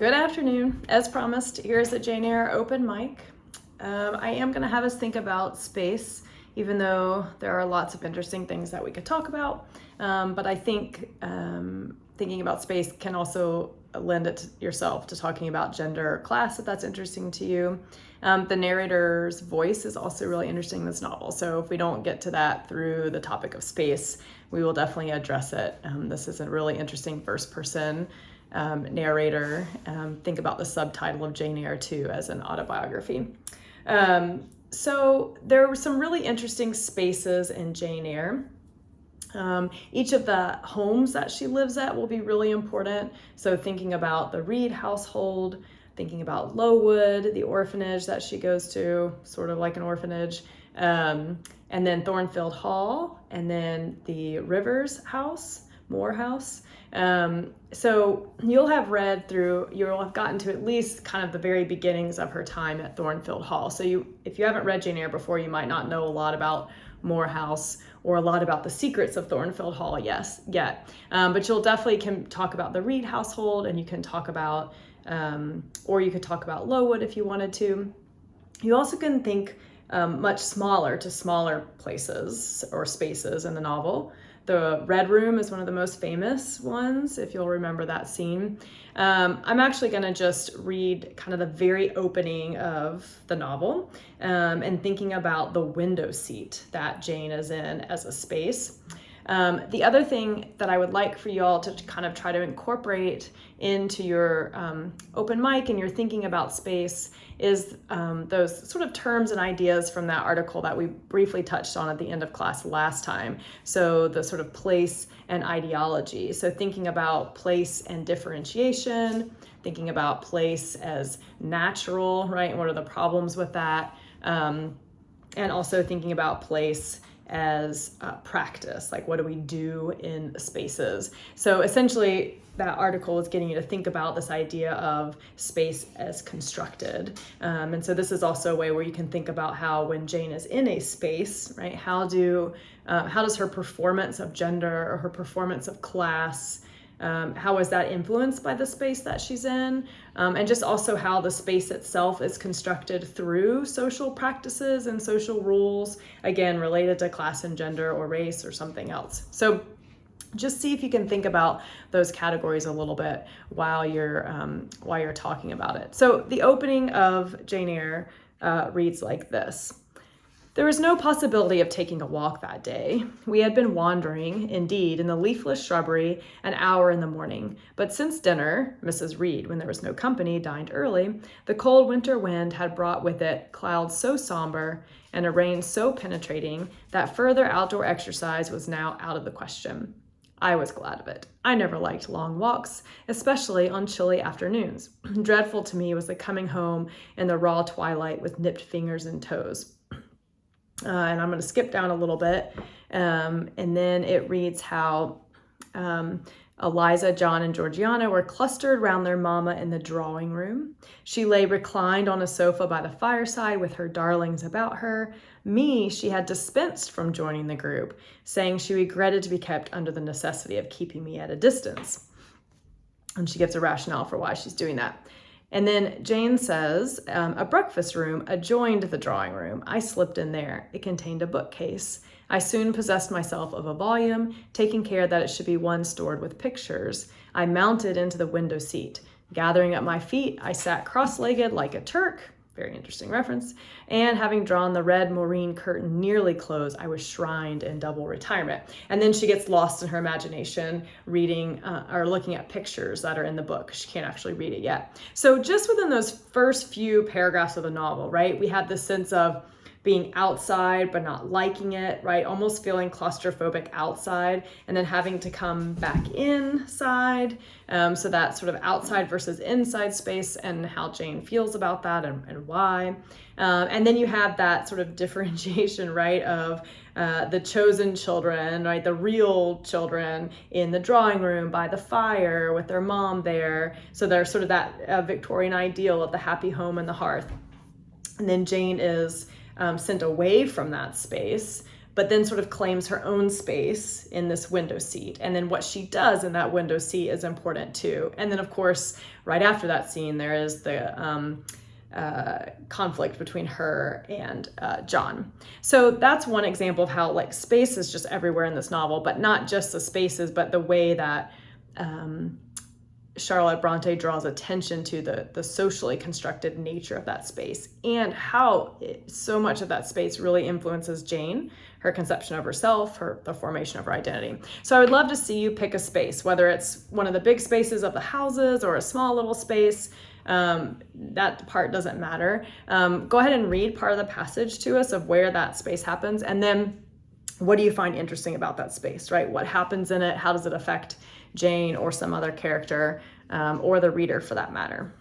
Good afternoon. As promised, here's a Jane Eyre open mic. I am going to have us think about space, even though there are lots of interesting things that we could talk about. But I think thinking about space can also lend it to yourself to talking about gender or class, if that's interesting to you. The narrator's voice is also really interesting in this novel. So if we don't get to that through the topic of space, we will definitely address it. This is a really interesting first person narrator. Think about the subtitle of Jane Eyre too as an autobiography. So there were some really interesting spaces in Jane Eyre. Each of the homes that she lives at will be really important. So thinking about the Reed household, thinking about Lowood, the orphanage that she goes to, sort of like an orphanage, and then Thornfield Hall, and then the Rivers house, Moore house. So you'll have gotten to at least kind of the very beginnings of her time at Thornfield Hall. So if you haven't read Jane Eyre before, you might not know a lot about Moore House or a lot about the secrets of Thornfield Hall yet. But you'll definitely can talk about the Reed household, and you can talk about, or you could talk about Lowood if you wanted to. You also can think much smaller places or spaces in the novel. The Red Room is one of the most famous ones, if you'll remember that scene. I'm actually going to just read kind of the very opening of the novel and thinking about the window seat that Jane is in as a space. The other thing that I would like for you all to kind of try to incorporate into your open mic and your thinking about space is those sort of terms and ideas from that article that we briefly touched on at the end of class last time. So the sort of place and ideology. So thinking about place and differentiation, thinking about place as natural, right? And what are the problems with that? And also thinking about place as practice, like what do we do in spaces? So essentially that article is getting you to think about this idea of space as constructed. And so this is also a way where you can think about how when Jane is in a space, right, how does her performance of gender or her performance of class, how is that influenced by the space that she's in? And just also how the space itself is constructed through social practices and social rules, again, related to class and gender or race or something else. So just see if you can think about those categories a little bit while you're talking about it. So the opening of Jane Eyre reads like this. There was no possibility of taking a walk that day. We had been wandering, indeed, in the leafless shrubbery an hour in the morning, but since dinner, Mrs. Reed, when there was no company, dined early, the cold winter wind had brought with it clouds so somber and a rain so penetrating that further outdoor exercise was now out of the question. I was glad of it. I never liked long walks, especially on chilly afternoons. Dreadful to me was the coming home in the raw twilight with nipped fingers and toes. And I'm going to skip down a little bit. And then it reads how Eliza, John, and Georgiana were clustered round their mama in the drawing room. She lay reclined on a sofa by the fireside with her darlings about her. Me, she had dispensed from joining the group, saying she regretted to be kept under the necessity of keeping me at a distance. And she gives a rationale for why she's doing that. And then Jane says, a breakfast room adjoined the drawing room. I slipped in there. It contained a bookcase. I soon possessed myself of a volume, taking care that it should be one stored with pictures. I mounted into the window seat. Gathering up my feet, I sat cross-legged like a Turk, very interesting reference, and having drawn the red moreen curtain nearly closed, I was shrined in double retirement. And then she gets lost in her imagination reading or looking at pictures that are in the book. She can't actually read it yet. So just within those first few paragraphs of the novel, right, we have this sense of being outside but not liking it, right? Almost feeling claustrophobic outside and then having to come back inside. So that sort of outside versus inside space and how Jane feels about that and why. And then you have that sort of differentiation, right, of the chosen children, right, the real children in the drawing room by the fire with their mom there. So there's sort of that Victorian ideal of the happy home and the hearth. And then Jane is sent away from that space but then sort of claims her own space in this window seat. And then what she does in that window seat is important too. And then, of course, right after that scene, there is the conflict between her and John. So that's one example of how like space is just everywhere in this novel, but not just the spaces, but the way that Charlotte Bronte draws attention to the socially constructed nature of that space, and how so much of that space really influences Jane, her conception of herself, the formation of her identity. So I would love to see you pick a space, whether it's one of the big spaces of the houses or a small little space. That part doesn't matter. Go ahead and read part of the passage to us of where that space happens, and then what do you find interesting about that space, right? What happens in it? How does it affect Jane or some other character, or the reader for that matter?